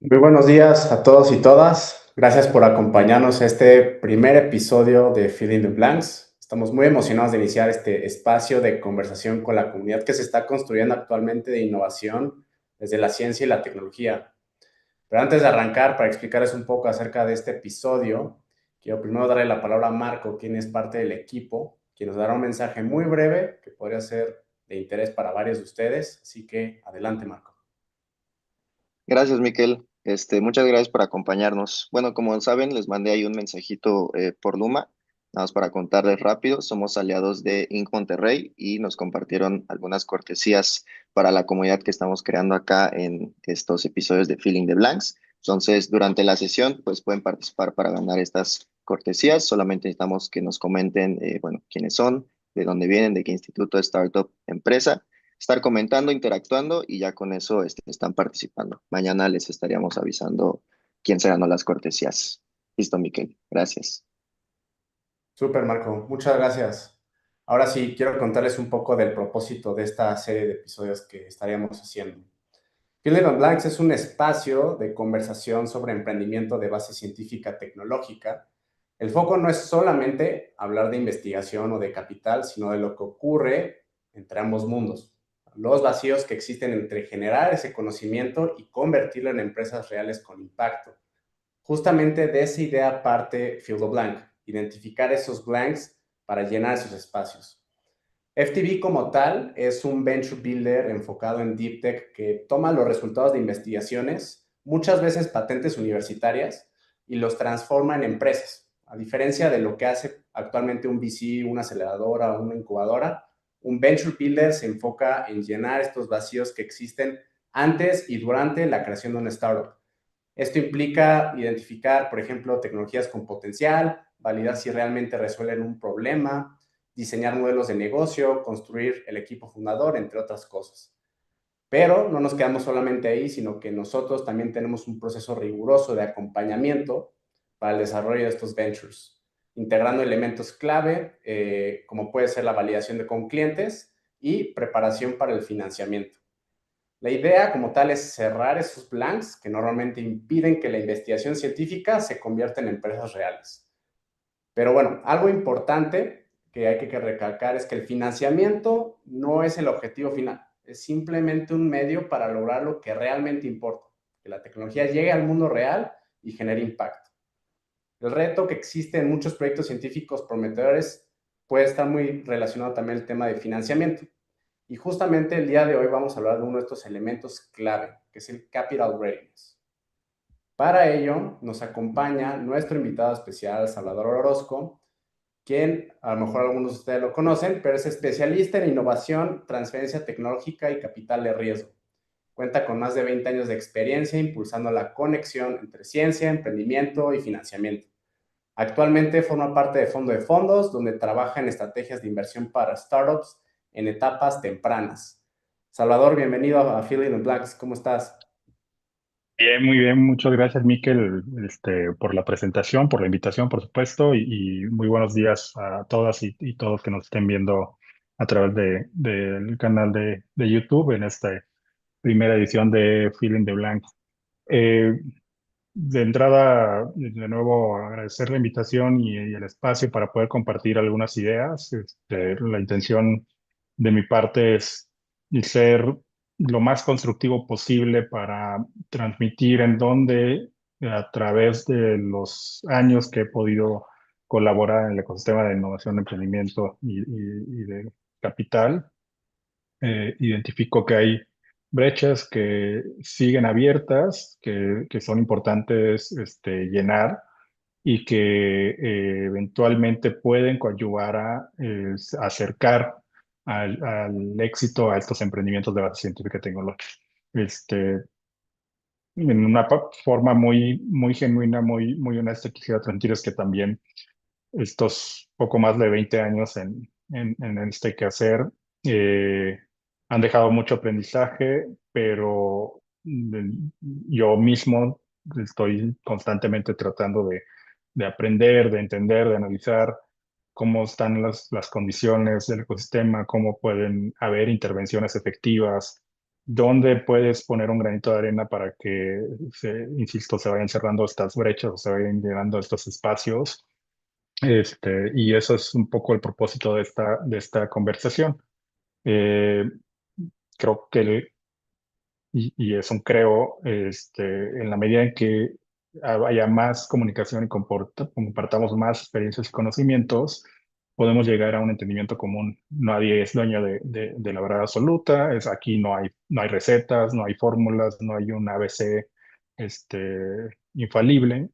Muy buenos días a todos y todas. Gracias por acompañarnos a este primer episodio de Filling the Blanks. Estamos muy emocionados de iniciar este espacio de conversación con la comunidad que se está construyendo actualmente de innovación desde la ciencia y la tecnología. Pero antes de arrancar, para explicarles un poco acerca de este episodio, quiero primero darle la palabra a Marco, quien es parte del equipo, quien nos dará un mensaje muy breve que podría ser de interés para varios de ustedes. Así que adelante, Marco. Gracias, Miquel. Muchas gracias por acompañarnos. Bueno, como saben, les mandé ahí un mensajito por Luma, nada más para contarles rápido. Somos aliados de Inc. Monterrey y nos compartieron algunas cortesías para la comunidad que estamos creando acá en estos episodios de Filling the Blanks. Entonces, durante la sesión, pues pueden participar para ganar estas cortesías. Solamente necesitamos que nos comenten, bueno, quiénes son, de dónde vienen, de qué instituto, startup, empresa, estar comentando, interactuando y ya con eso están participando. Mañana les estaríamos avisando quién se ganó las cortesías. Listo, Miquel. Gracias. Súper, Marco. Muchas gracias. Ahora sí, quiero contarles un poco del propósito de esta serie de episodios que estaríamos haciendo. Field on Blanks es un espacio de conversación sobre emprendimiento de base científica tecnológica. El foco no es solamente hablar de investigación o de capital, sino de lo que ocurre entre ambos mundos. Los vacíos que existen entre generar ese conocimiento y convertirlo en empresas reales con impacto. Justamente de esa idea parte Field of Blank, identificar esos blanks para llenar esos espacios. FTV como tal es un venture builder enfocado en deep tech que toma los resultados de investigaciones, muchas veces patentes universitarias, y los transforma en empresas. A diferencia de lo que hace actualmente un VC, una aceleradora o una incubadora, un venture builder se enfoca en llenar estos vacíos que existen antes y durante la creación de una startup. Esto implica identificar, por ejemplo, tecnologías con potencial, validar si realmente resuelven un problema, diseñar modelos de negocio, construir el equipo fundador, entre otras cosas. Pero no nos quedamos solamente ahí, sino que nosotros también tenemos un proceso riguroso de acompañamiento para el desarrollo de estos ventures, integrando elementos clave, como puede ser la validación con clientes y preparación para el financiamiento. La idea como tal es cerrar esos blanks que normalmente impiden que la investigación científica se convierta en empresas reales. Pero bueno, algo importante que hay que recalcar es que el financiamiento no es el objetivo final, es simplemente un medio para lograr lo que realmente importa, que la tecnología llegue al mundo real y genere impacto. El reto que existe en muchos proyectos científicos prometedores puede estar muy relacionado también al tema de financiamiento. Y justamente el día de hoy vamos a hablar de uno de estos elementos clave, que es el Capital Readiness. Para ello nos acompaña nuestro invitado especial, Salvador Orozco, quien a lo mejor algunos de ustedes lo conocen, pero es especialista en innovación, transferencia tecnológica y capital de riesgo. Cuenta con más de 20 años de experiencia impulsando la conexión entre ciencia, emprendimiento y financiamiento. Actualmente forma parte de Fondo de Fondos, donde trabaja en estrategias de inversión para startups en etapas tempranas. Salvador, bienvenido a Filling the Blacks. ¿Cómo estás? Bien, muy bien, muchas gracias, Miquel, por la presentación, por la invitación, por supuesto, y muy buenos días a todas y todos que nos estén viendo a través del canal de YouTube en esta primera edición de Feeling the Blank. Eh, de entrada, de nuevo, agradecer la invitación y el espacio para poder compartir algunas ideas. La intención de mi parte es ser lo más constructivo posible para transmitir en donde, a través de los años que he podido colaborar en el ecosistema de innovación, emprendimiento y de capital, identifico que hay brechas que siguen abiertas, que son importantes llenar y que eventualmente pueden coadyuvar a acercar al éxito a estos emprendimientos de base científica y tecnológica. Este, en una forma muy genuina, muy honesta, quisiera transmitir es que también estos poco más de 20 años en este quehacer eh, han dejado mucho aprendizaje, pero yo mismo estoy constantemente tratando de aprender, de entender, de analizar cómo están las condiciones del ecosistema, cómo pueden haber intervenciones efectivas dónde puedes poner un granito de arena para que, insisto, se vayan cerrando estas brechas o se vayan llenando estos espacios. Y eso es un poco el propósito de esta conversación. Eh, creo que y es un creo, en la medida en que haya más comunicación y compartamos más experiencias y conocimientos, podemos llegar a un entendimiento común. Nadie es dueño de la verdad absoluta, aquí no hay recetas, no hay fórmulas, no hay un ABC infalible,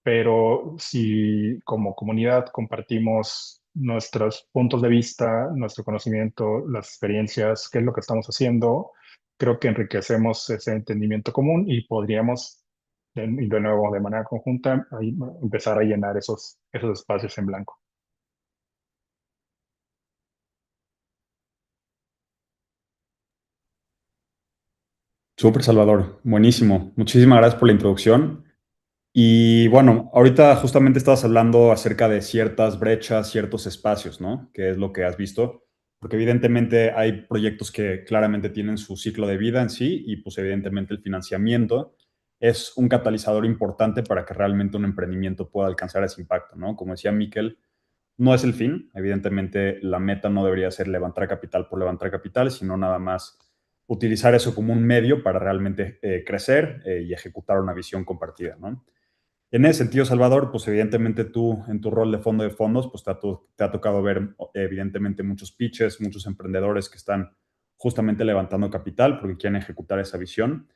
pero si como comunidad compartimos nuestros puntos de vista, nuestro conocimiento, las experiencias, qué es lo que estamos haciendo, creo que enriquecemos ese entendimiento común y podríamos, de nuevo, de manera conjunta, ahí, empezar a llenar esos espacios en blanco. Súper, Salvador. Buenísimo. Muchísimas gracias por la introducción. Y bueno, ahorita justamente estabas hablando acerca de ciertas brechas, ciertos espacios, ¿no? Que es lo que has visto. Porque evidentemente hay proyectos que claramente tienen su ciclo de vida en sí y pues evidentemente el financiamiento es un catalizador importante para que realmente un emprendimiento pueda alcanzar ese impacto, ¿no? Como decía Miquel, no es el fin. Evidentemente la meta no debería ser levantar capital por levantar capital, sino nada más utilizar eso como un medio para realmente crecer y ejecutar una visión compartida, ¿no? En ese sentido, Salvador, pues evidentemente tú en tu rol de fondo de fondos, pues te ha tocado ver evidentemente muchos pitches, muchos emprendedores que están justamente levantando capital porque quieren ejecutar esa visión.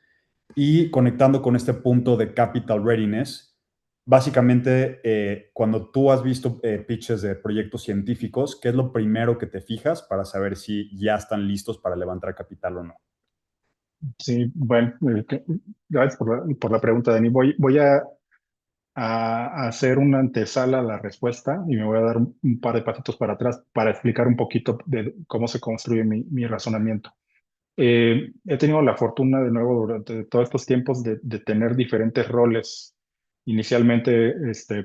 Y conectando con este punto de capital readiness, básicamente cuando tú has visto pitches de proyectos científicos, ¿qué es lo primero que te fijas para saber si ya están listos para levantar capital o no? Sí, bueno, gracias por la pregunta, Dani. Voy a hacer una antesala a la respuesta y me voy a dar un par de pasitos para atrás para explicar un poquito de cómo se construye mi razonamiento. He tenido la fortuna de nuevo durante todos estos tiempos de tener diferentes roles. Inicialmente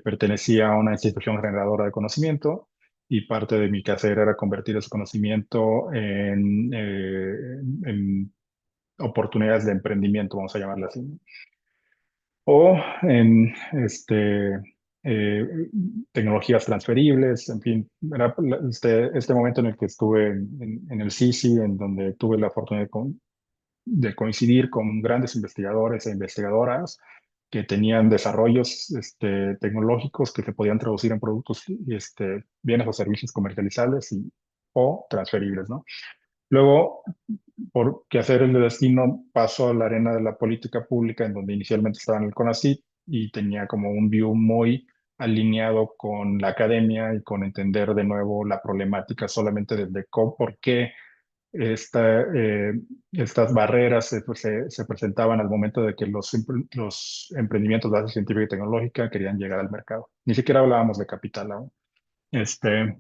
pertenecía a una institución generadora de conocimiento y parte de mi quehacer era convertir ese conocimiento en oportunidades de emprendimiento, vamos a llamarla así, ¿no? O en eh, tecnologías transferibles, en fin, era este momento en el que estuve en el CICI, en donde tuve la fortuna de coincidir con grandes investigadores e investigadoras que tenían desarrollos tecnológicos que se podían traducir en productos, bienes o servicios comercializables o transferibles, ¿no? Luego, por quehaceres el destino, paso a la arena de la política pública, en donde inicialmente estaba en el CONACYT y tenía como un view muy alineado con la academia y con entender de nuevo la problemática solamente desde por qué estas barreras se presentaban al momento de que los emprendimientos de base científica y tecnológica querían llegar al mercado. Ni siquiera hablábamos de capital aún. Este,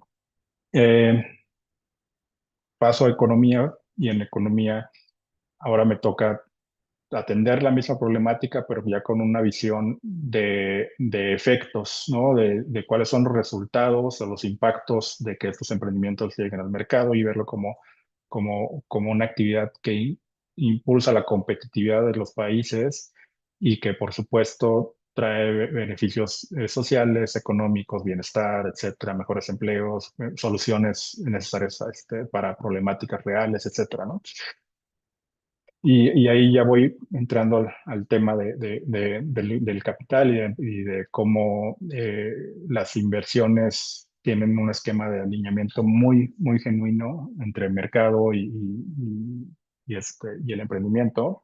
eh, paso a economía y en economía ahora me toca atender la misma problemática, pero ya con una visión de efectos, ¿no? De cuáles son los resultados o los impactos de que estos emprendimientos lleguen al mercado y verlo como una actividad que impulsa la competitividad de los países y que, por supuesto, trae beneficios sociales, económicos, bienestar, etcétera, mejores empleos, soluciones necesarias para problemáticas reales, etcétera, ¿no? Y ahí ya voy entrando al tema del capital y de cómo las inversiones tienen un esquema de alineamiento muy, muy genuino entre el mercado y el emprendimiento.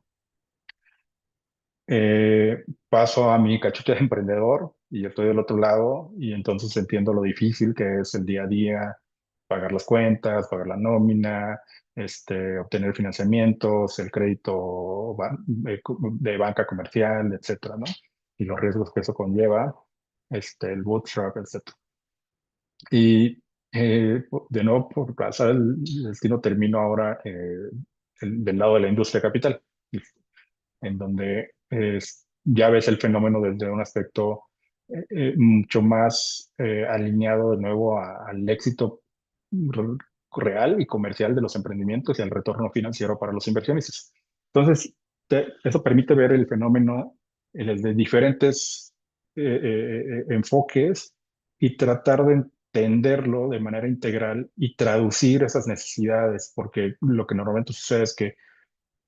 Paso a mi cachucha de emprendedor y estoy del otro lado y entonces entiendo lo difícil que es el día a día, pagar las cuentas, pagar la nómina, obtener financiamientos, el crédito de banca comercial, etcétera, ¿no? Y los riesgos que eso conlleva, el bootstrap, etcétera. Y de nuevo, por pasar el destino, termino ahora del lado de la industria capital, en donde ya ves el fenómeno desde un aspecto mucho más alineado de nuevo al éxito real y comercial de los emprendimientos y al retorno financiero para los inversionistas. Entonces, eso permite ver el fenómeno desde diferentes enfoques y tratar de entenderlo de manera integral y traducir esas necesidades, porque lo que normalmente sucede es que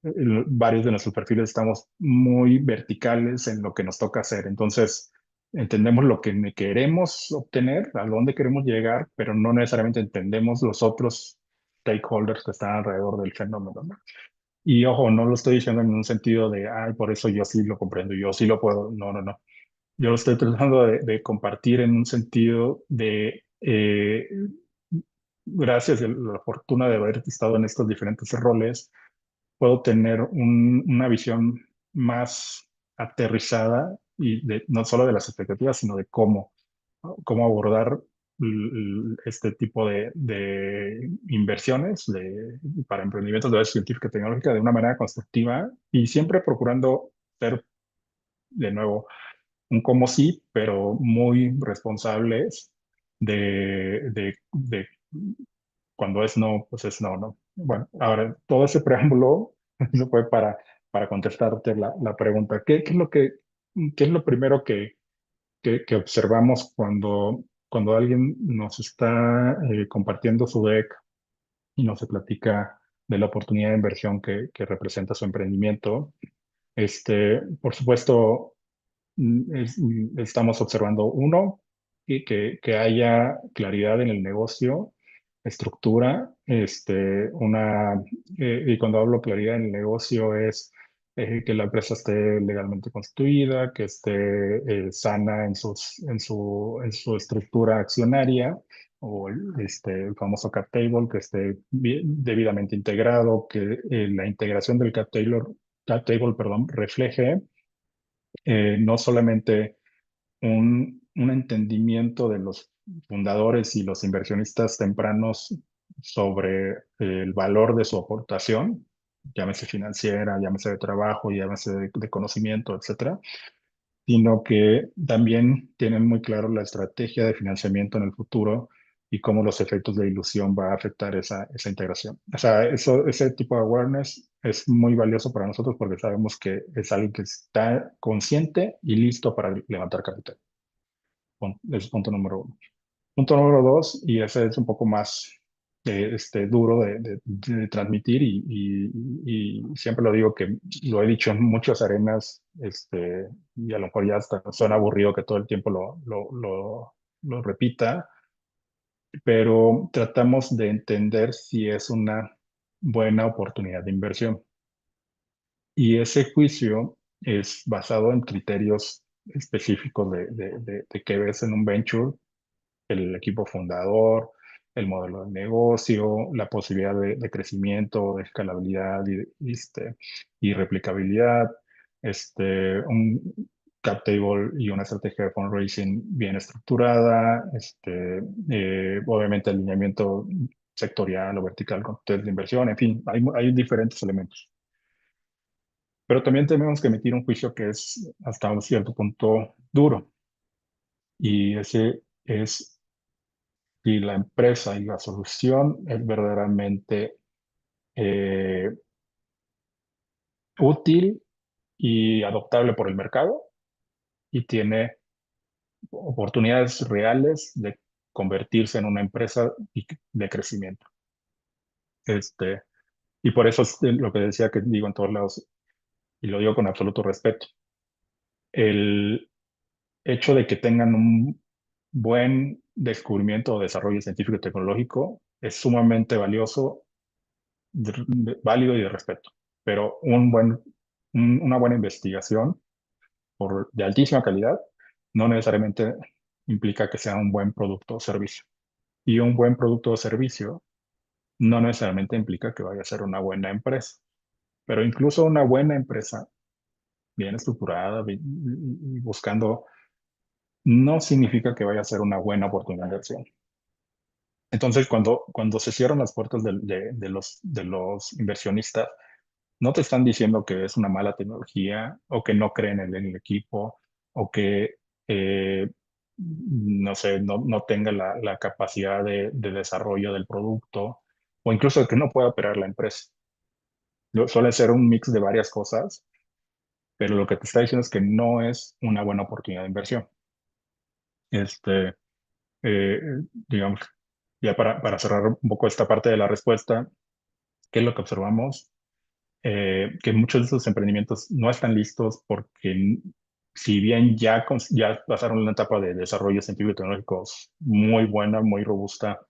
varios de nuestros perfiles estamos muy verticales en lo que nos toca hacer. Entonces, entendemos lo que queremos obtener, a dónde queremos llegar, pero no necesariamente entendemos los otros stakeholders que están alrededor del fenómeno, ¿no? Y ojo, no lo estoy diciendo en un sentido de, ay, por eso yo sí lo comprendo, yo sí lo puedo. No, no, no. Yo lo estoy tratando de compartir en un sentido de, gracias a la fortuna de haber estado en estos diferentes roles, puedo tener una visión más aterrizada y no solo de las expectativas, sino de cómo, ¿no? Cómo abordar este tipo de inversiones para emprendimientos de base científica y tecnológica de una manera constructiva y siempre procurando ser, de nuevo, un como sí, pero muy responsables de cuando es no, pues es no, ¿no? Bueno, ahora, todo ese preámbulo eso fue para contestarte la pregunta. ¿Qué es lo primero que observamos cuando alguien nos está compartiendo su deck y nos platica de la oportunidad de inversión que representa su emprendimiento? Por supuesto, estamos observando uno, y que haya claridad en el negocio, estructura, y cuando hablo claridad en el negocio es que la empresa esté legalmente constituida, que esté sana en su estructura accionaria, o el famoso cap table, que esté debidamente integrado, que la integración del cap table, perdón, refleje no solamente un entendimiento de los fundadores y los inversionistas tempranos sobre el valor de su aportación, llámese financiera, llámese de trabajo, llámese de conocimiento, etcétera, sino que también tienen muy claro la estrategia de financiamiento en el futuro y cómo los efectos de ilusión va a afectar esa integración. O sea, ese tipo de awareness es muy valioso para nosotros porque sabemos que es alguien que está consciente y listo para levantar capital. Ese es punto número uno. Punto número dos, y ese es un poco más duro de transmitir y siempre lo digo que lo he dicho en muchas arenas, y a lo mejor ya hasta suena aburrido que todo el tiempo lo repita, pero tratamos de entender si es una buena oportunidad de inversión. Y ese juicio es basado en criterios específicos de qué ves en un venture, el equipo fundador, el modelo de negocio, la posibilidad de crecimiento, de escalabilidad y replicabilidad, un cap table y una estrategia de fundraising bien estructurada, obviamente alineamiento sectorial o vertical con test de inversión, en fin, hay diferentes elementos. Pero también tenemos que emitir un juicio que es hasta un cierto punto duro, y ese es si la empresa y la solución es verdaderamente eh, útil y adoptable por el mercado y tiene oportunidades reales de convertirse en una empresa de crecimiento. Y por eso es lo que decía que digo en todos lados, y lo digo con absoluto respeto. El hecho de que tengan un buen descubrimiento o desarrollo científico y tecnológico es sumamente valioso, válido y de respeto, pero una buena investigación de altísima calidad no necesariamente implica que sea un buen producto o servicio. Y un buen producto o servicio no necesariamente implica que vaya a ser una buena empresa, pero incluso una buena empresa bien estructurada y buscando no significa que vaya a ser una buena oportunidad de inversión. Entonces, cuando se cierran las puertas de los inversionistas, no te están diciendo que es una mala tecnología o que no creen en el equipo o que, no sé, no tenga la capacidad de desarrollo del producto o incluso que no pueda operar la empresa. Suele ser un mix de varias cosas, pero lo que te está diciendo es que no es una buena oportunidad de inversión. Este, eh, digamos, ya para cerrar un poco esta parte de la respuesta, ¿qué es lo que observamos? Que muchos de estos emprendimientos no están listos porque si bien ya pasaron una etapa de desarrollo científico y tecnológico muy buena, muy robusta,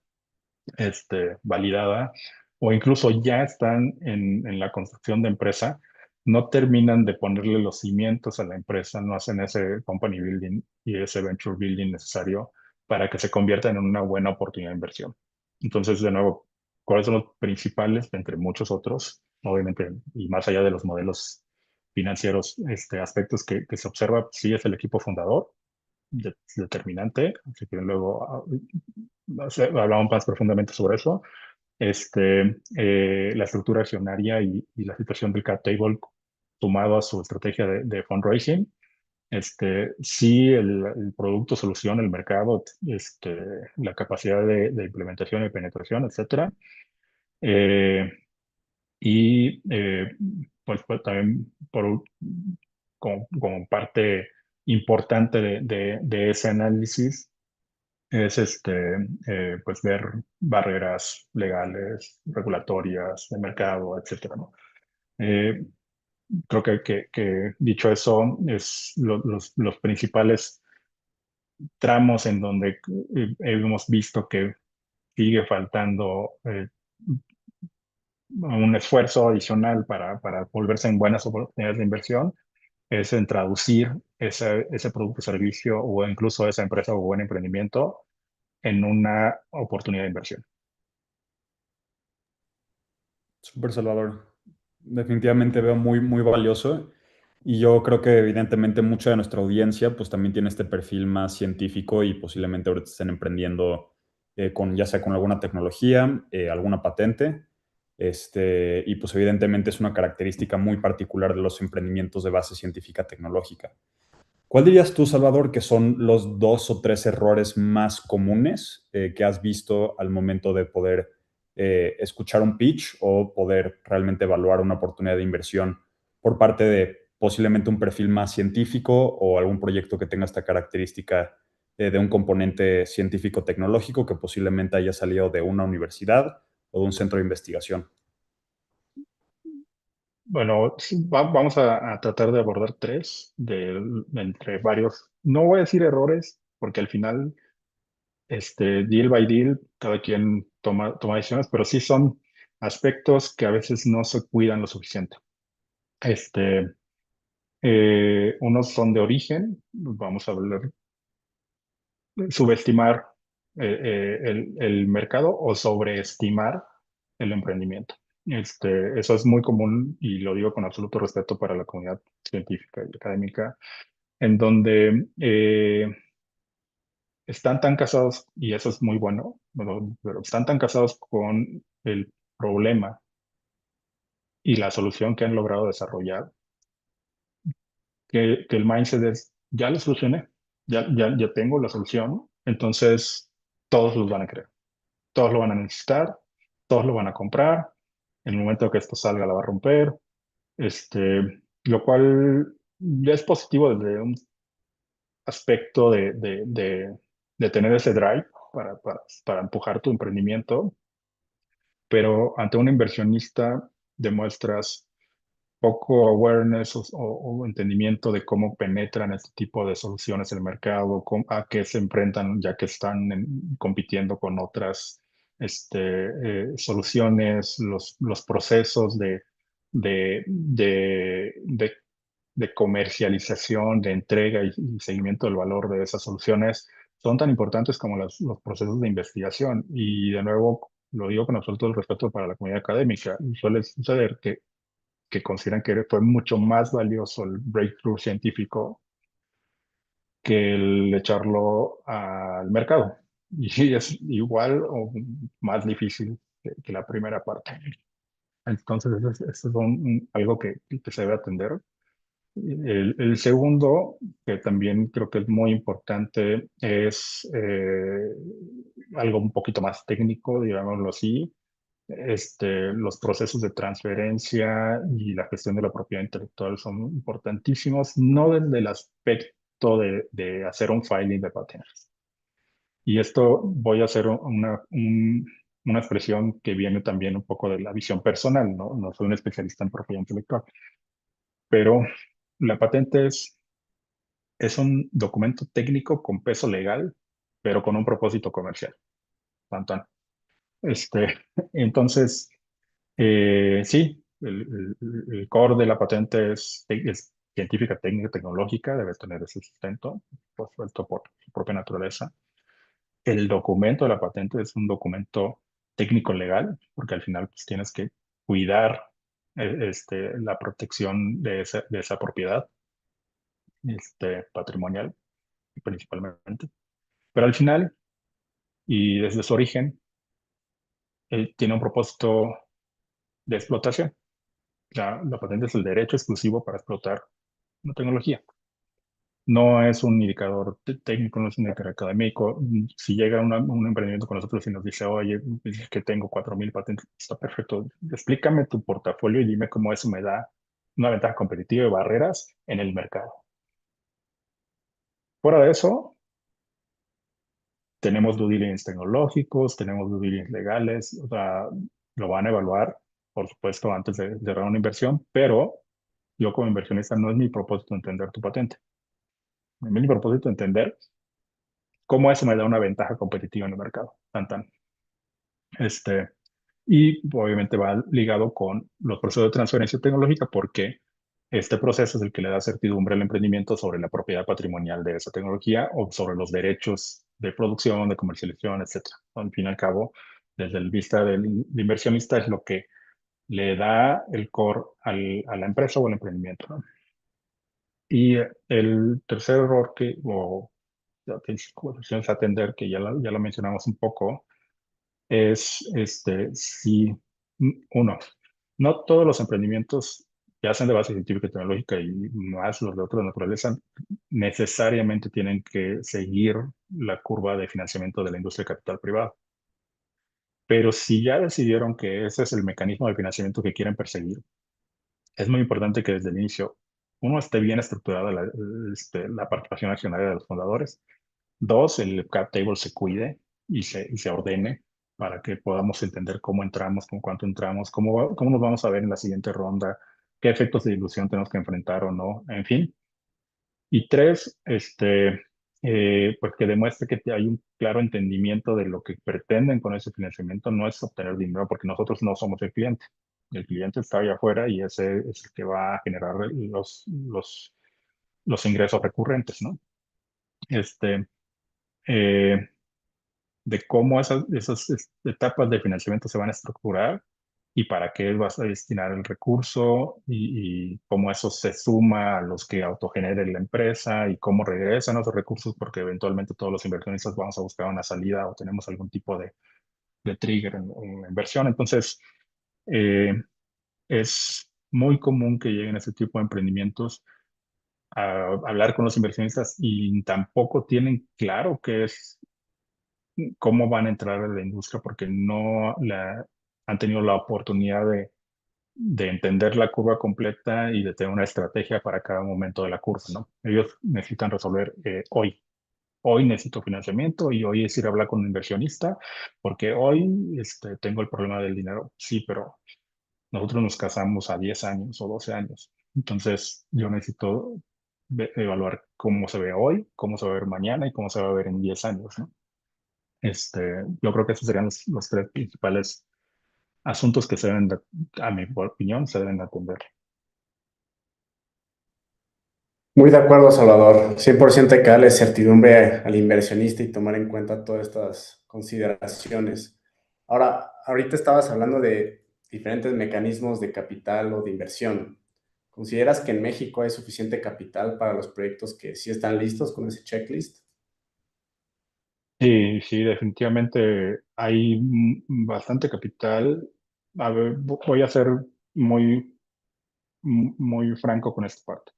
validada, o incluso ya están en la construcción de empresa, no terminan de ponerle los cimientos a la empresa, no hacen ese company building y ese venture building necesario para que se convierta en una buena oportunidad de inversión. Entonces, de nuevo, ¿cuáles son los principales, entre muchos otros, obviamente, y más allá de los modelos financieros, aspectos que se observa? Sí, es el equipo fundador, determinante, así que luego hablamos más profundamente sobre eso. La estructura accionaria y la situación del cap table sumado a su estrategia de fundraising. Sí, el producto, solución, el mercado, la capacidad de implementación y penetración, etcétera. Eh, pues también como parte importante de ese análisis es pues ver barreras legales, regulatorias, de mercado, etcétera, ¿no? Eh, Creo que dicho eso, es los principales tramos en donde hemos visto que sigue faltando un esfuerzo adicional para volverse en buenas oportunidades de inversión, es en traducir ese producto o servicio o incluso esa empresa o buen emprendimiento en una oportunidad de inversión. Súper, Salvador. Definitivamente veo muy, muy valioso. Y yo creo que evidentemente mucha de nuestra audiencia pues también tiene este perfil más científico y posiblemente ahorita estén emprendiendo ya sea con alguna tecnología, alguna patente. Y pues evidentemente es una característica muy particular de los emprendimientos de base científica tecnológica. ¿Cuál dirías tú, Salvador, que son los 2 o 3 errores más comunes que has visto al momento de poder escuchar un pitch o poder realmente evaluar una oportunidad de inversión por parte de posiblemente un perfil más científico o algún proyecto que tenga esta característica de un componente científico-tecnológico que posiblemente haya salido de una universidad o de un centro de investigación? Bueno, sí, vamos a tratar de abordar tres entre varios, no voy a decir errores, porque al final, deal by deal, cada quien toma decisiones, pero sí son aspectos que a veces no se cuidan lo suficiente. Este, Unos son de origen, vamos a hablar, subestimar el mercado o sobreestimar el emprendimiento. Eso es muy común y lo digo con absoluto respeto para la comunidad científica y académica, en donde están tan casados, y eso es muy bueno, pero están tan casados con el problema y la solución que han logrado desarrollar, que el mindset es, ya lo solucioné, ya tengo la solución, entonces todos los van a creer. Todos lo van a necesitar, todos lo van a comprar, en el momento que esto salga la va a romper, lo cual ya es positivo desde un aspecto de tener ese drive para empujar tu emprendimiento, pero ante un inversionista demuestras poco awareness o entendimiento de cómo penetran este tipo de soluciones en el mercado, a qué se enfrentan ya que están compitiendo con otras soluciones, los procesos de, de, de, de comercialización, de entrega y seguimiento del valor de esas soluciones son tan importantes como los procesos de investigación. Y de nuevo, lo digo con absoluto respeto para la comunidad académica. Suele suceder que consideran que fue mucho más valioso el breakthrough científico que el echarlo al mercado. Y es igual o más difícil que la primera parte. Entonces, eso es algo que se debe atender. El segundo, que también creo que es muy importante, es algo un poquito más técnico, digámoslo así, Los procesos de transferencia y la gestión de la propiedad intelectual son importantísimos, no desde el aspecto de hacer un filing de patentes. Y esto voy a hacer una expresión que viene también un poco de la visión personal, ¿no? No soy un especialista en propiedad intelectual, pero la patente es un documento técnico con peso legal, pero con un propósito comercial. Tan, tan. Este, entonces, sí, el core de la patente es científica, técnica, tecnológica, debe tener ese sustento, por supuesto, por su propia naturaleza. El documento de la patente es un documento técnico legal, porque al final pues, tienes que cuidar la protección de esa propiedad patrimonial, principalmente. Pero al final, y desde su origen, tiene un propósito de explotación. La patente es el derecho exclusivo para explotar una tecnología. No es un indicador técnico, no es un indicador académico. Si llega un emprendimiento con nosotros y nos dice, oye, es que tengo 4,000 patentes, está perfecto. Explícame tu portafolio y dime cómo eso me da una ventaja competitiva y barreras en el mercado. Fuera de eso, tenemos due diligence tecnológicos, tenemos due diligence legales, o sea, lo van a evaluar, por supuesto, antes de cerrar una inversión, pero yo como inversionista no es mi propósito entender tu patente. Es mi propósito entender cómo eso me da una ventaja competitiva en el mercado. Tan, tan. Este, y obviamente va ligado con los procesos de transferencia tecnológica porque este proceso es el que le da certidumbre al emprendimiento sobre la propiedad patrimonial de esa tecnología o sobre los derechos de producción, de comercialización, etcétera. Al fin y al cabo, desde el vista del inversionista es lo que le da el core a la empresa o al emprendimiento, ¿no? Y el tercer error que es atender, que ya lo mencionamos un poco, es si uno, no todos los emprendimientos que hacen de base científica y tecnológica y más los de otra naturaleza necesariamente tienen que seguir la curva de financiamiento de la industria de capital privado. Pero si ya decidieron que ese es el mecanismo de financiamiento que quieren perseguir, es muy importante que desde el inicio uno esté bien estructurada la participación accionaria de los fundadores. Dos, el cap table se cuide y se ordene para que podamos entender cómo entramos, con cuánto entramos, cómo nos vamos a ver en la siguiente ronda, qué efectos de dilución tenemos que enfrentar o no, en fin. Y tres, pues que demuestre que hay un claro entendimiento de lo que pretenden con ese financiamiento, no es obtener dinero, porque nosotros no somos el cliente. El cliente está allá afuera y ese es el que va a generar los ingresos recurrentes, ¿no? Este, eh, de cómo esas etapas de financiamiento se van a estructurar y para qué vas a destinar el recurso y cómo eso se suma a los que autogenere la empresa y cómo regresan esos recursos, porque eventualmente todos los inversionistas vamos a buscar una salida o tenemos algún tipo de trigger en la inversión. Entonces, eh, es muy común que lleguen a ese tipo de emprendimientos a hablar con los inversionistas y tampoco tienen claro qué es cómo van a entrar a la industria porque no han tenido la oportunidad de entender la curva completa y de tener una estrategia para cada momento de la curva, ¿no? Ellos necesitan resolver hoy. Hoy necesito financiamiento y hoy es ir a hablar con un inversionista porque hoy tengo el problema del dinero. Sí, pero nosotros nos casamos a 10 años o 12 años. Entonces, yo necesito evaluar cómo se ve hoy, cómo se va a ver mañana y cómo se va a ver en 10 años, ¿no? Yo creo que esos serían los tres principales asuntos que se deben, a mi opinión, se deben atender. Muy de acuerdo, Salvador. 100% hay que darle certidumbre al inversionista y tomar en cuenta todas estas consideraciones. Ahora, ahorita estabas hablando de diferentes mecanismos de capital o de inversión. ¿Consideras que en México hay suficiente capital para los proyectos que sí están listos con ese checklist? Sí, sí, definitivamente hay bastante capital. A ver, voy a ser muy, muy franco con esta parte.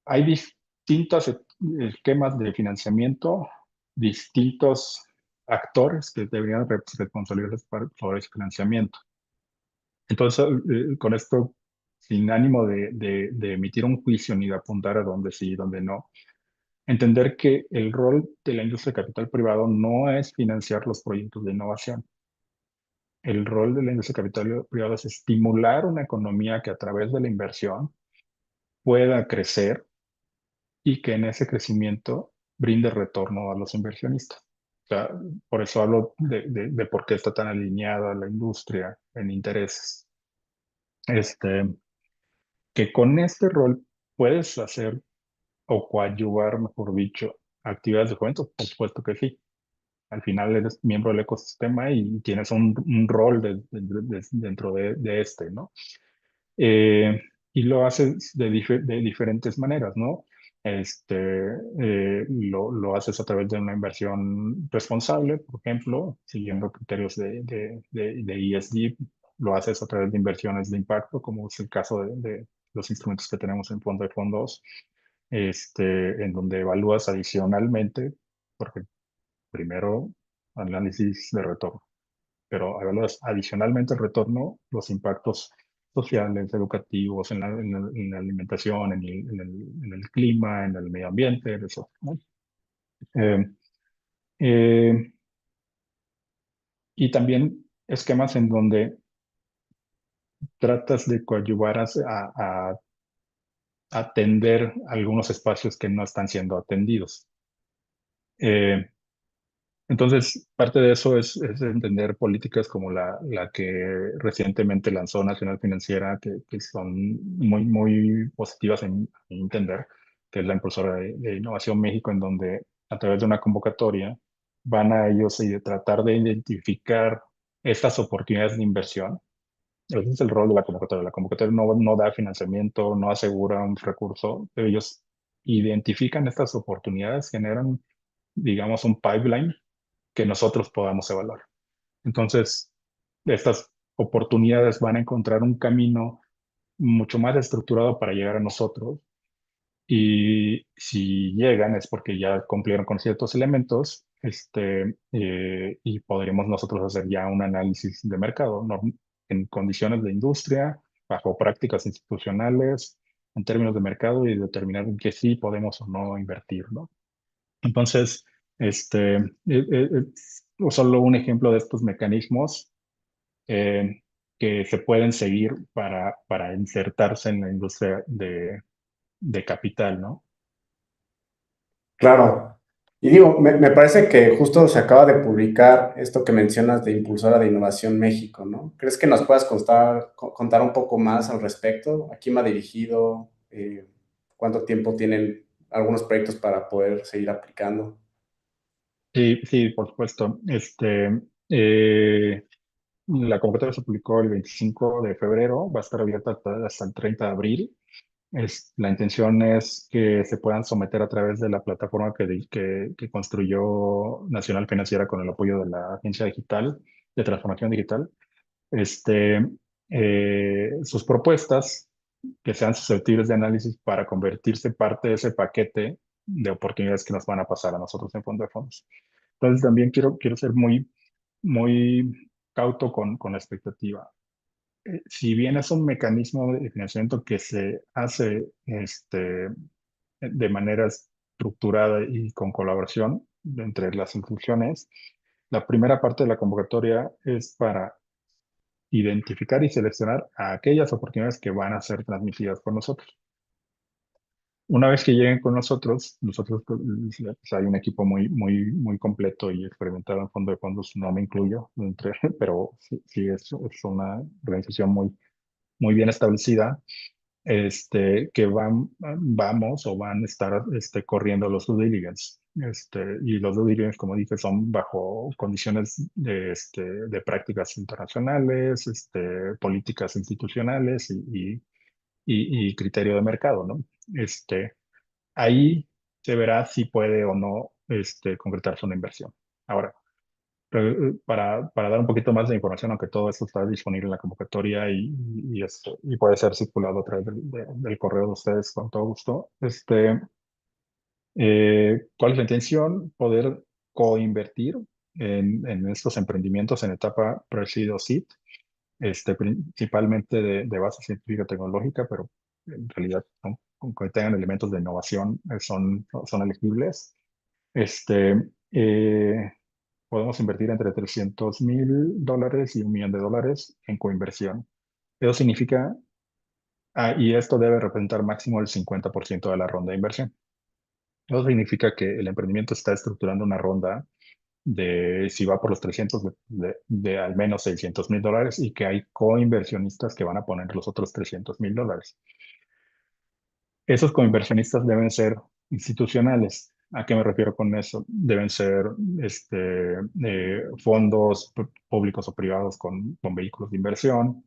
Hay distintos esquemas de financiamiento, distintos actores que deberían responsabilizarse sobre ese financiamiento. Entonces, con esto, sin ánimo de emitir un juicio ni de apuntar a dónde sí y dónde no, entender que el rol de la industria de capital privado no es financiar los proyectos de innovación. El rol de la industria de capital privado es estimular una economía que a través de la inversión pueda crecer y que en ese crecimiento brinde retorno a los inversionistas. O sea, por eso hablo de por qué está tan alineada la industria en intereses. Que con este rol puedes hacer o coadyuvar, mejor dicho, actividades de juventud, por supuesto que sí. Al final eres miembro del ecosistema y tienes un rol dentro de este, ¿no? Eh, y lo haces de diferentes maneras, ¿no? Lo haces a través de una inversión responsable, por ejemplo, siguiendo criterios de ESG. Lo haces a través de inversiones de impacto, como es el caso de los instrumentos que tenemos en fondo de fondos, en donde evalúas adicionalmente, porque primero análisis de retorno, pero evalúas adicionalmente el retorno, los impactos sociales, educativos, en la alimentación, en el clima, en el medio ambiente, eso, ¿no? Eh, eh, y también esquemas en donde tratas de coadyuvar a atender algunos espacios que no están siendo atendidos. Entonces, parte de eso es entender políticas como la que recientemente lanzó Nacional Financiera, que son muy positivas en entender, que es la impulsora de Innovación México, en donde a través de una convocatoria van a ellos y de tratar de identificar estas oportunidades de inversión. Ese es el rol de la convocatoria. La convocatoria no da financiamiento, no asegura un recurso, pero ellos identifican estas oportunidades, generan, digamos, un pipeline que nosotros podamos evaluar. Entonces, estas oportunidades van a encontrar un camino mucho más estructurado para llegar a nosotros, y si llegan es porque ya cumplieron con ciertos elementos, y podríamos nosotros hacer ya un análisis de mercado en condiciones de industria, bajo prácticas institucionales, en términos de mercado, y determinar en qué sí podemos o no invertir, ¿no? Entonces, solo un ejemplo de estos mecanismos eh, que se pueden seguir para insertarse en la industria de capital, ¿no? Claro. Y digo, me parece que justo se acaba de publicar esto que mencionas de Impulsora de Innovación México, ¿no? ¿Crees que nos puedas contar un poco más al respecto? ¿A quién va dirigido? ¿Cuánto tiempo tienen algunos proyectos para poder seguir aplicando? Sí, sí, por supuesto. La convocatoria se publicó el 25 de febrero, va a estar abierta hasta el 30 de abril. La intención es que se puedan someter a través de la plataforma que construyó Nacional Financiera con el apoyo de la Agencia Digital de Transformación Digital. este, Sus propuestas que sean susceptibles de análisis para convertirse parte de ese paquete de oportunidades que nos van a pasar a nosotros en fondo de fondos. Entonces también quiero ser muy cauto con la expectativa. Si bien es un mecanismo de financiamiento que se hace de manera estructurada y con colaboración entre las instituciones, la primera parte de la convocatoria es para identificar y seleccionar a aquellas oportunidades que van a ser transmitidas por nosotros. Una vez que lleguen con nosotros, pues, hay un equipo muy completo y experimentado en fondo de fondos, no me incluyo, pero sí es una organización muy bien establecida, que vamos o van a estar corriendo los due diligence. Y los due diligence, como dije, son bajo condiciones de prácticas internacionales, políticas institucionales y criterio de mercado, ¿no? Ahí se verá si puede o no concretarse una inversión. Ahora, para dar un poquito más de información, aunque todo esto está disponible en la convocatoria y puede ser circulado a través del correo de ustedes con todo gusto. ¿Cuál es la intención? Poder coinvertir en estos emprendimientos en etapa pre-seed o seed, principalmente de base científica tecnológica, pero en realidad aunque tengan elementos de innovación, son elegibles. Eh, Podemos invertir entre $300,000 y $1,000,000 en coinversión. Eso significa, y esto debe representar máximo el 50% de la ronda de inversión. Eso significa que el emprendimiento está estructurando una ronda de, si va por los 300, de al menos $600,000 y que hay coinversionistas que van a poner los otros $300,000. Esos coinversionistas deben ser institucionales. ¿A qué me refiero con eso? Deben ser fondos públicos o privados con vehículos de inversión,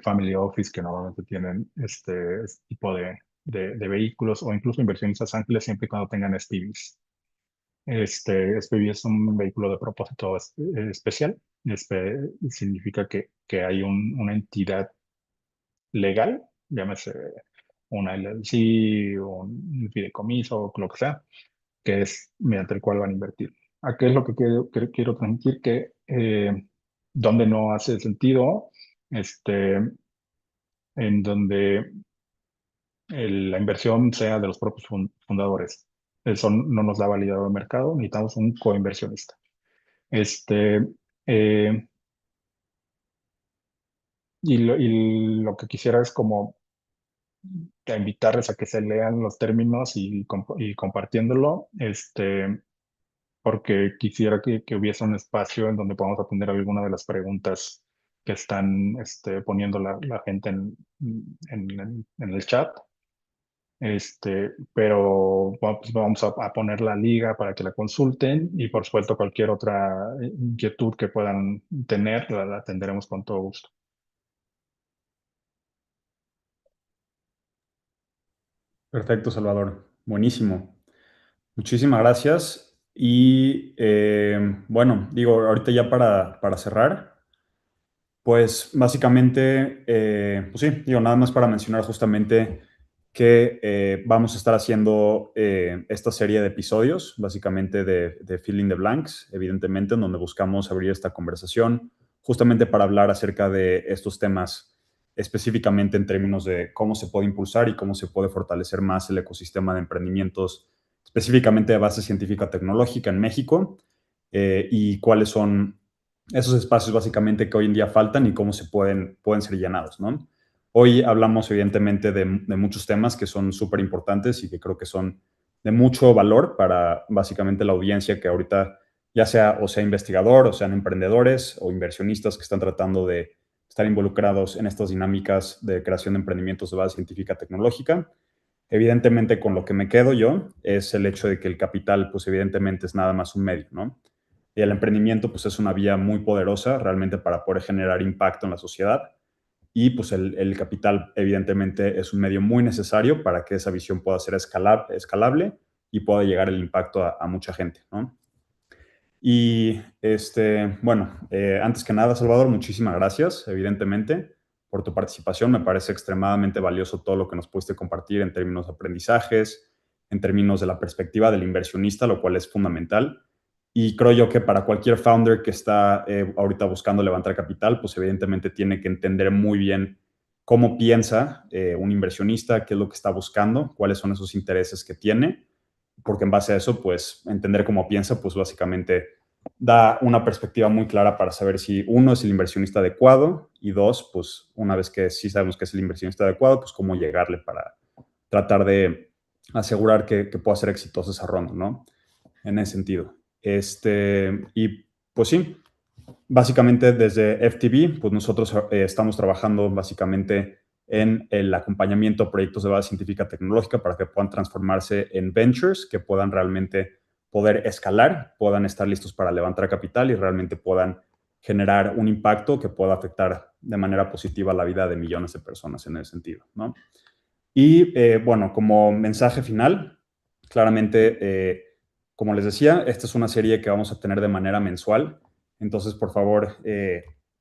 family office que normalmente tienen este tipo de vehículos, o incluso inversionistas ángeles siempre y cuando tengan SPVs. SPV es un vehículo de propósito especial. Significa que hay una entidad legal, llámese una LLC, un fideicomiso, lo que sea, que es mediante el cual van a invertir. ¿A qué es lo que quiero transmitir? Que donde no hace sentido, en donde la inversión sea de los propios fundadores. Eso no nos da validado de mercado, necesitamos un coinversionista. Eh, y lo que quisiera es como a invitarles a que se lean los términos y compartiéndolo, porque quisiera que hubiese un espacio en donde podamos atender alguna de las preguntas que están poniendo la gente en el chat. Pero pues vamos a poner la liga para que la consulten y por supuesto cualquier otra inquietud que puedan tener la atenderemos con todo gusto. Perfecto, Salvador. Buenísimo. Muchísimas gracias. Y bueno, digo, ahorita ya para cerrar, pues básicamente, pues sí, digo, nada más para mencionar justamente que vamos a estar haciendo esta serie de episodios, básicamente de Filling the Blanks, evidentemente, en donde buscamos abrir esta conversación justamente para hablar acerca de estos temas específicamente en términos de cómo se puede impulsar y cómo se puede fortalecer más el ecosistema de emprendimientos, específicamente de base científica tecnológica en México, y cuáles son esos espacios básicamente que hoy en día faltan y cómo se pueden ser llenados, ¿no? Hoy hablamos evidentemente de muchos temas que son súper importantes y que creo que son de mucho valor para básicamente la audiencia que ahorita ya sea o sea investigador o sean emprendedores o inversionistas que están tratando de estar involucrados en estas dinámicas de creación de emprendimientos de base científica tecnológica. Evidentemente con lo que me quedo yo es el hecho de que el capital pues evidentemente es nada más un medio, ¿no? Y el emprendimiento pues es una vía muy poderosa realmente para poder generar impacto en la sociedad. Y pues el capital evidentemente es un medio muy necesario para que esa visión pueda ser escalable y pueda llegar el impacto a mucha gente, ¿no? Y bueno, antes que nada, Salvador, muchísimas gracias, evidentemente, por tu participación. Me parece extremadamente valioso todo lo que nos pudiste compartir en términos de aprendizajes, en términos de la perspectiva del inversionista, lo cual es fundamental. Y creo yo que para cualquier founder que está ahorita buscando levantar capital, pues evidentemente tiene que entender muy bien cómo piensa un inversionista, qué es lo que está buscando, cuáles son esos intereses que tiene, porque en base a eso, pues entender cómo piensa, pues básicamente da una perspectiva muy clara para saber si uno es el inversionista adecuado y dos, pues una vez que sí sabemos que es el inversionista adecuado, pues cómo llegarle para tratar de asegurar que pueda ser exitosa esa ronda, ¿no? En ese sentido. Y pues sí, básicamente desde FTV, pues nosotros estamos trabajando básicamente en el acompañamiento a proyectos de base científica tecnológica para que puedan transformarse en ventures, que puedan realmente poder escalar, puedan estar listos para levantar capital y realmente puedan generar un impacto que pueda afectar de manera positiva la vida de millones de personas en ese sentido, ¿no? Y bueno, como mensaje final, claramente, como les decía, esta es una serie que vamos a tener de manera mensual. Entonces, por favor,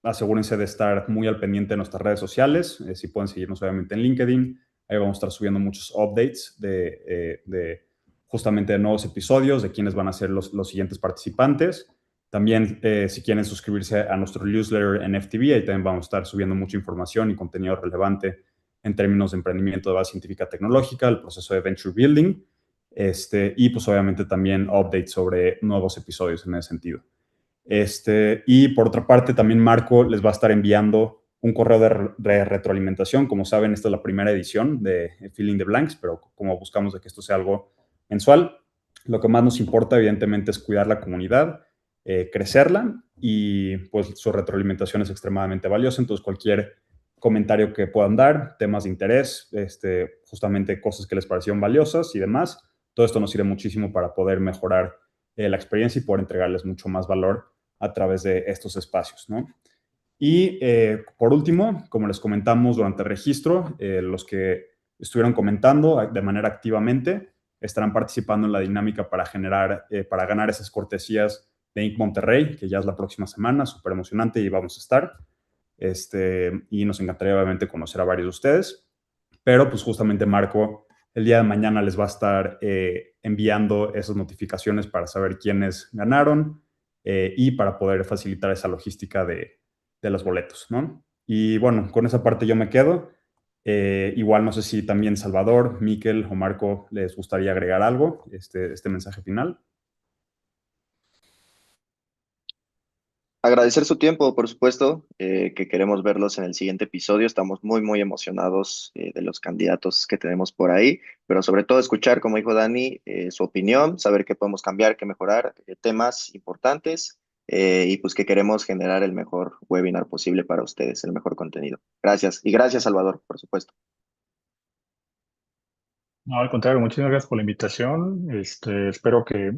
asegúrense de estar muy al pendiente de nuestras redes sociales. Si pueden seguirnos obviamente en LinkedIn, ahí vamos a estar subiendo muchos updates de justamente de nuevos episodios, de quiénes van a ser los siguientes participantes. También, si quieren suscribirse a nuestro newsletter en FTV, ahí también vamos a estar subiendo mucha información y contenido relevante en términos de emprendimiento de base científica tecnológica, el proceso de venture building, y pues obviamente también updates sobre nuevos episodios en ese sentido. Y por otra parte, también Marco les va a estar enviando un correo de retroalimentación. Como saben, esta es la primera edición de Filling the Blanks, pero como buscamos de que esto sea algo mensual, lo que más nos importa, evidentemente, es cuidar la comunidad, crecerla, y pues su retroalimentación es extremadamente valiosa. Entonces, cualquier comentario que puedan dar, temas de interés, justamente cosas que les parecieron valiosas y demás, todo esto nos sirve muchísimo para poder mejorar la experiencia y poder entregarles mucho más valor a través de estos espacios, ¿no? Y por último, como les comentamos durante el registro, los que estuvieron comentando de manera activamente estarán participando en la dinámica para ganar esas cortesías de Inc. Monterrey, que ya es la próxima semana, súper emocionante, y vamos a estar. Y nos encantaría obviamente conocer a varios de ustedes, pero pues justamente Marco el día de mañana les va a estar enviando esas notificaciones para saber quiénes ganaron, y para poder facilitar esa logística de los boletos, ¿no? Y bueno, con esa parte yo me quedo. Igual no sé si también Salvador, Miquel o Marco les gustaría agregar algo, este mensaje final. Agradecer su tiempo, por supuesto, que queremos verlos en el siguiente episodio. Estamos muy, muy emocionados de los candidatos que tenemos por ahí, pero sobre todo escuchar, como dijo Dani, su opinión, saber qué podemos cambiar, qué mejorar, temas importantes, y pues que queremos generar el mejor webinar posible para ustedes, el mejor contenido. Gracias. Y gracias, Salvador, por supuesto. No, al contrario, muchísimas gracias por la invitación. Espero que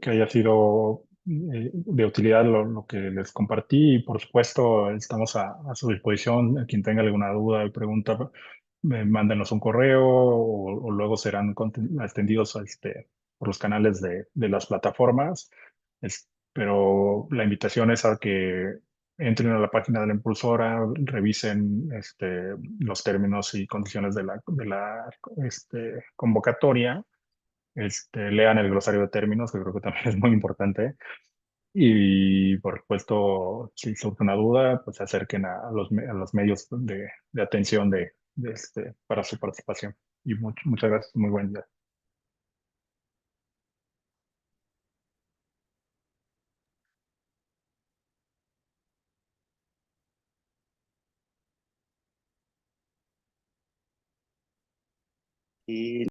haya sido de utilidad lo que les compartí, y por supuesto estamos a su disposición. A quien tenga alguna duda y pregunta, mándenos un correo, o luego serán atendidos por los canales de las plataformas. Pero la invitación es a que entren a la página de la impulsora, revisen los términos y condiciones de la convocatoria, lean el glosario de términos, que creo que también es muy importante. Y por supuesto, si surge una duda, pues se acerquen a los medios de atención para su participación. Y muchas gracias, muy buen día. Y